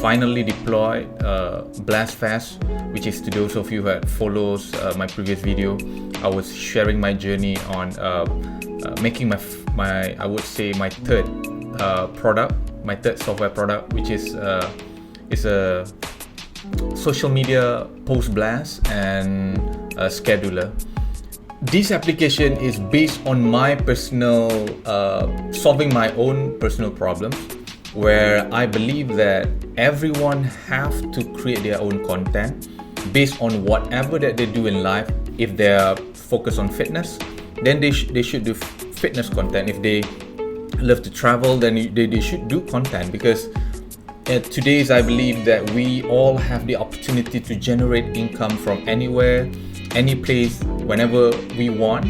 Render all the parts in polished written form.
finally deployed BlastFast, which is, to those of you that follows my previous video, I was sharing my journey on making my I would say my third product, my third software product, which is a social media post blast and a scheduler. This application is based on my personal solving my own personal problems, where I believe that everyone have to create their own content based on whatever that they do in life. If they are focused on fitness, then they should do fitness content. If they love to travel, then they should do content, because today's I believe that we all have the opportunity to generate income from anywhere, any place, whenever we want,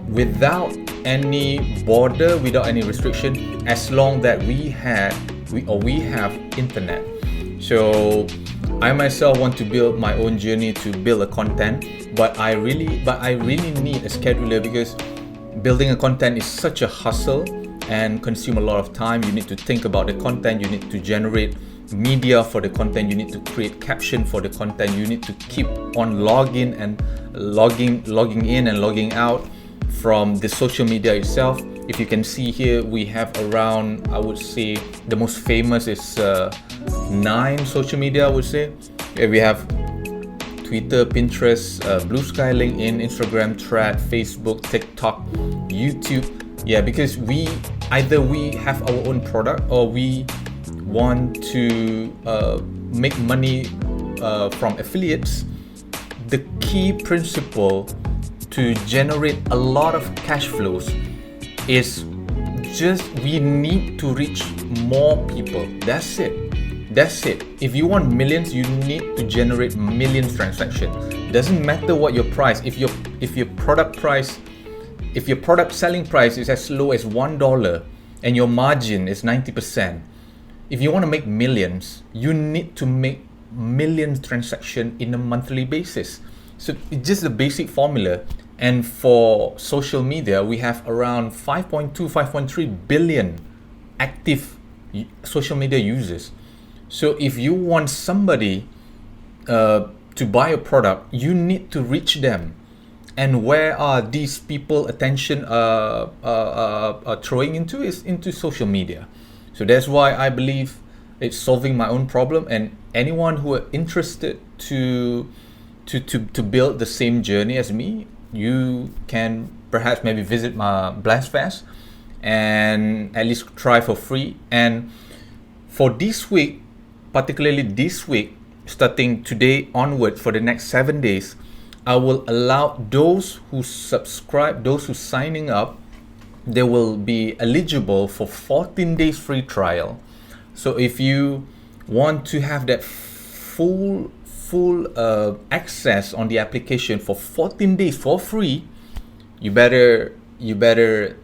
without any border, without any restriction, as long that we have internet. So I myself want to build my own journey to build a content, but I really need a scheduler, because building a content is such a hustle and consume a lot of time. You need to think about the content, you need to generate media for the content, you need to create caption for the content, you need to keep on logging in and logging out from the social media itself. If you can see here, we have around, I would say the most famous is 9 social media, I would say. We have Twitter, Pinterest, Blue Sky, LinkedIn, Instagram, Thread, Facebook, TikTok, YouTube. Yeah, because we have our own product, or we want to make money from affiliates. The key principle to generate a lot of cash flows is just we need to reach more people. That's it. If you want millions, you need to generate millions transactions. Doesn't matter what your price. If your product selling price is as low as $1 and your margin is 90%, if you want to make millions, you need to make millions transactions in a monthly basis. So it's just a basic formula. And for social media, we have around 5.3 billion active social media users. So if you want somebody to buy a product, you need to reach them. And where are these people attention throwing into is into social media. So that's why I believe it's solving my own problem, and anyone who are interested to build the same journey as me, you can perhaps maybe visit my BlastFast and at least try for free. And for this week, particularly this week, starting today onward for the next 7 days, I will allow those who subscribe, those who signing up, they will be eligible for 14 days free trial. So if you want to have that full access on the application for 14 days for free, you better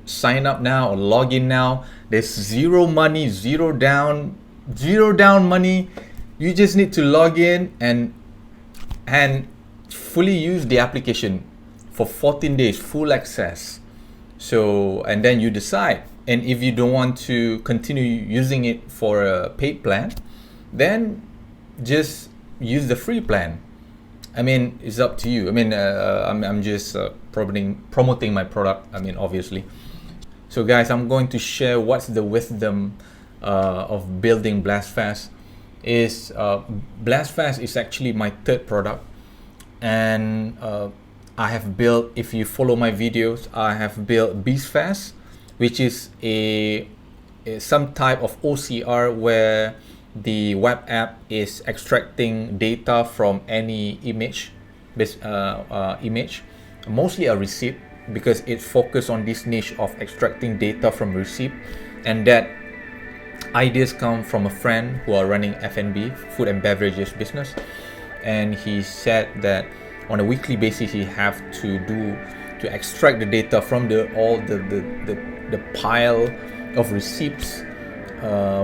sign up now or log in now. There's zero money, zero down money. You just need to log in and fully use the application for 14 days, full access. So, and then you decide. And if you don't want to continue using it for a paid plan, then just use the free plan. I mean, it's up to you. I mean, I'm just promoting my product. I mean, obviously. So guys, I'm going to share what's the wisdom of building BlastFast. BlastFast is actually my third product, and I have built, if you follow my videos, I have built BeastFast, which is some type of OCR where the web app is extracting data from any image, mostly a receipt, because it focuses on this niche of extracting data from receipt. And that ideas come from a friend who are running F&B, food and beverages business, and he said that on a weekly basis he have to extract the data from the pile of receipts,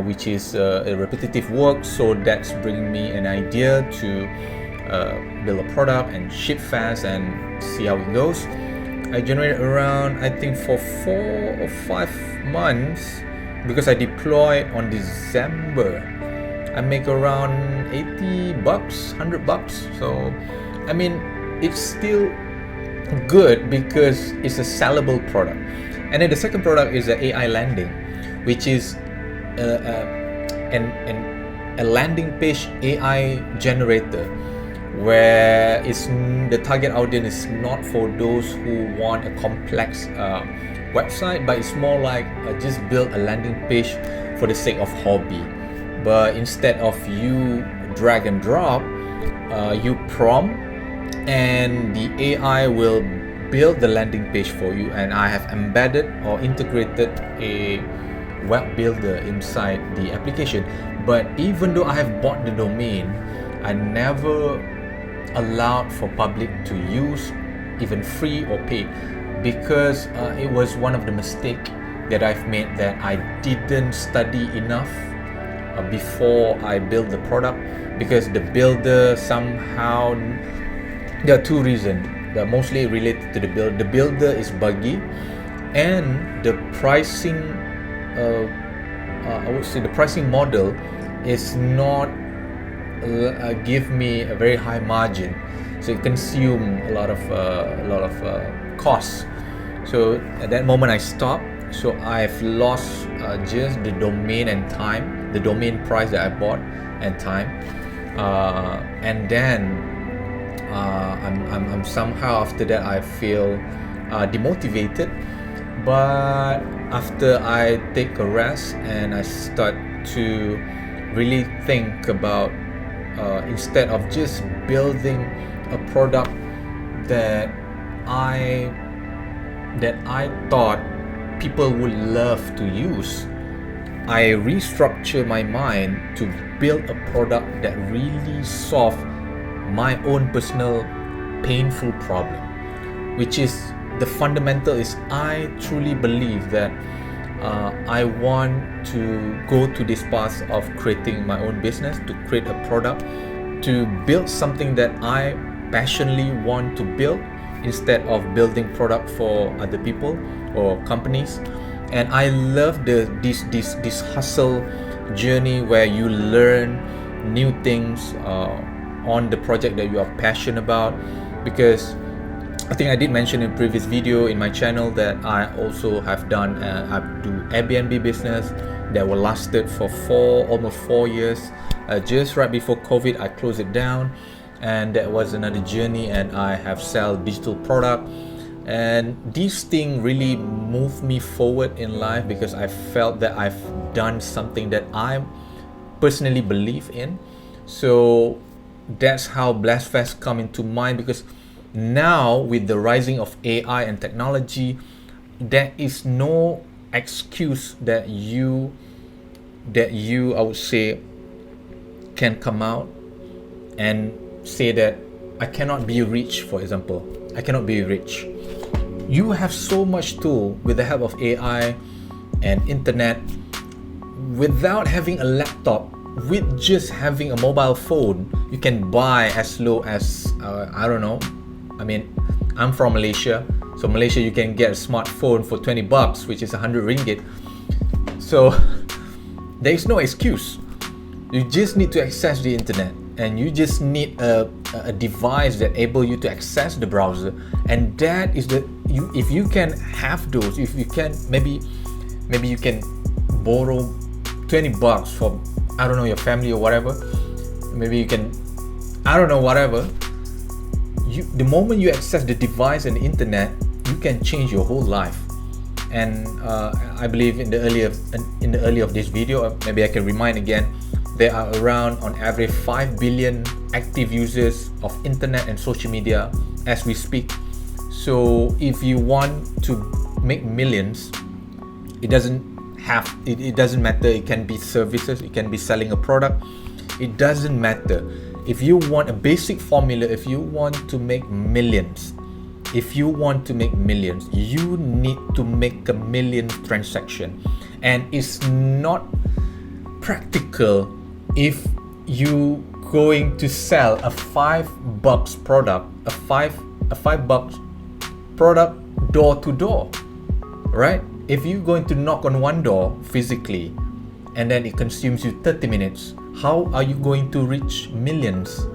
which is a repetitive work. So that's bringing me an idea to build a product and ship fast and see how it goes. I generated around, I think, for 4 or 5 months, because I deployed on December I make around $80, $100. So I mean, it's still good because it's a sellable product. And then the second product is the AI landing, which is a landing page AI generator, where the target audience is not for those who want a complex website, but it's more like just build a landing page for the sake of hobby. But instead of you drag and drop, you prompt and the AI will build the landing page for you, and I have embedded or integrated a web builder inside the application. But even though I have bought the domain, I never allowed for public to use, even free or paid, because it was one of the mistakes that I've made, that I didn't study enough before I built the product. Because the builder somehow, there are two reasons that mostly related to the build. The builder is buggy, and the pricing, I would say the pricing model is not give me a very high margin, so it consume a lot of costs. So at that moment I stopped. So I've lost just the domain and time, the domain price that I bought and time, and then I'm somehow after that I feel demotivated. But after I take a rest and I start to really think about, instead of just building a product that I thought people would love to use, I restructure my mind to build a product that really solve my own personal painful problem, which is the fundamental is I truly believe that I want to go to this path of creating my own business, to create a product, to build something that I passionately want to build, instead of building product for other people or companies. And I love this hustle journey where you learn new things on the project that you are passionate about. Because I think I did mention in previous video in my channel that I also have done I do Airbnb business that will lasted for almost 4 years. Just right before COVID, I closed it down, and that was another journey. And I have sell digital product, and this thing really moved me forward in life, because I felt that I've done something that I personally believe in. So that's how BlastFest come into mind, because now with the rising of AI and technology, there is no excuse that you I would say can come out and say that I cannot be rich. For example, I cannot be rich. You have so much tool with the help of AI and internet. Without having a laptop, with just having a mobile phone, you can buy as low as I don't know. I mean, I'm from Malaysia, so Malaysia you can get a smartphone for $20, which is 100 ringgit. So there is no excuse. You just need to access the internet, and you just need a device that able you to access the browser. And that is if you can have those, if you can maybe you can borrow $20 from, I don't know, your family or whatever. Maybe you can, I don't know, whatever. The moment you access the device and the internet, you can change your whole life. And I believe in the earlier of this video, maybe I can remind again, there are around on average 5 billion active users of internet and social media as we speak. So if you want to make millions, it doesn't matter. It can be services, it can be selling a product, it doesn't matter. If you want a basic formula, if you want to make millions, you need to make a million transaction. And it's not practical if you going to sell a $5 product, a $5 product door to door, right? If you're going to knock on one door physically, and then it consumes you 30 minutes, how are you going to reach millions?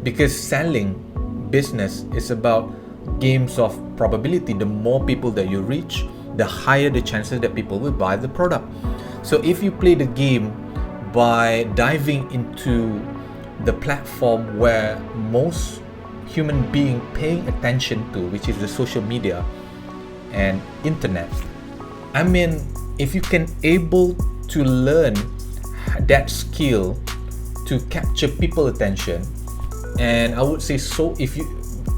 Because selling business is about games of probability. The more people that you reach, the higher the chances that people will buy the product. So if you play the game by diving into the platform where most human being paying attention to, which is the social media and internet, I mean, if you can able to learn that skill to capture people attention, and I would say, so if you,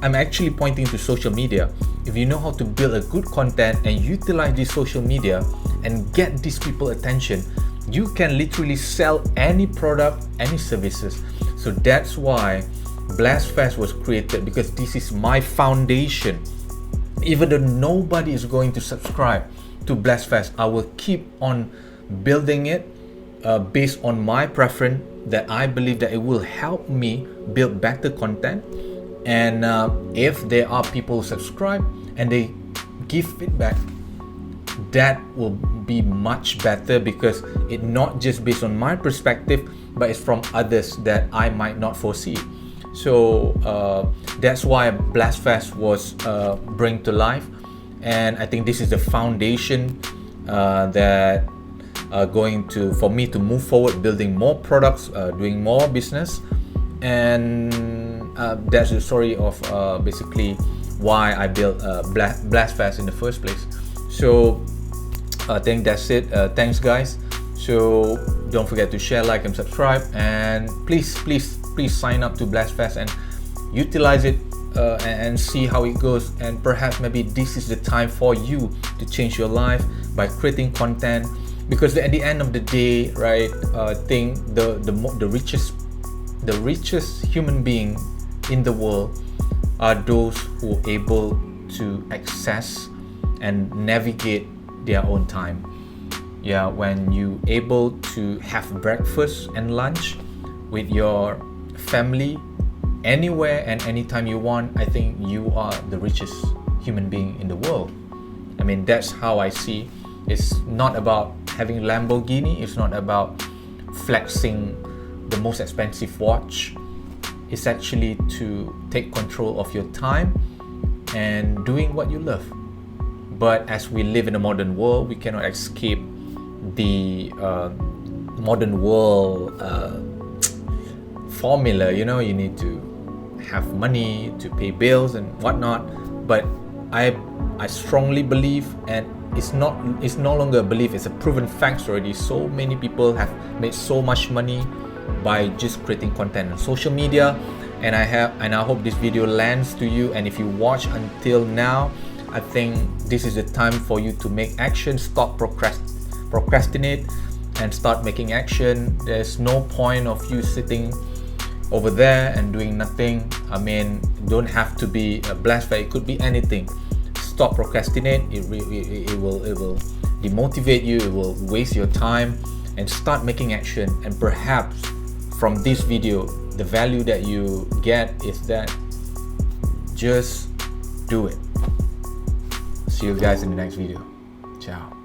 I'm actually pointing to social media. If you know how to build a good content and utilize this social media and get these people attention, you can literally sell any product, any services. So that's why Blastfest was created, because this is my foundation. Even though nobody is going to subscribe to Blastfest, I will keep on building it based on my preference, that I believe that it will help me build better content. And if there are people who subscribe and they give feedback, that will be much better, because it's not just based on my perspective, but it's from others that I might not foresee. So that's why Blastfest was bring to life, and I think this is the foundation that going to, for me to move forward, building more products, doing more business. And that's the story of basically why I built Blastfest in the first place. So I think that's it. Thanks guys. So don't forget to share, like and subscribe, and please sign up to Blastfest and utilize it and see how it goes. And perhaps maybe this is the time for you to change your life by creating content, because at the end of the day, right, I think the richest human being in the world are those who are able to access and navigate their own time. Yeah, when you able to have breakfast and lunch with your family anywhere and anytime you want, I think you are the richest human being in the world. I mean, that's how I see. It's not about having Lamborghini, it's not about flexing the most expensive watch. It's actually to take control of your time and doing what you love. But as we live in a modern world, we cannot escape the modern world formula. You know, you need to have money to pay bills and whatnot. But I strongly believe, and it's no longer a belief, it's a proven fact already. So many people have made so much money by just creating content on social media, and I hope this video lands to you. And if you watch until now, I think this is the time for you to make action. Stop procrastinate and start making action. There's no point of you sitting over there and doing nothing. I mean, don't have to be a Blastfest, it could be anything. Stop procrastinate. It will demotivate you, it will waste your time, and start making action. And perhaps from this video, the value that you get is that just do it. See you guys in the next video. Ciao.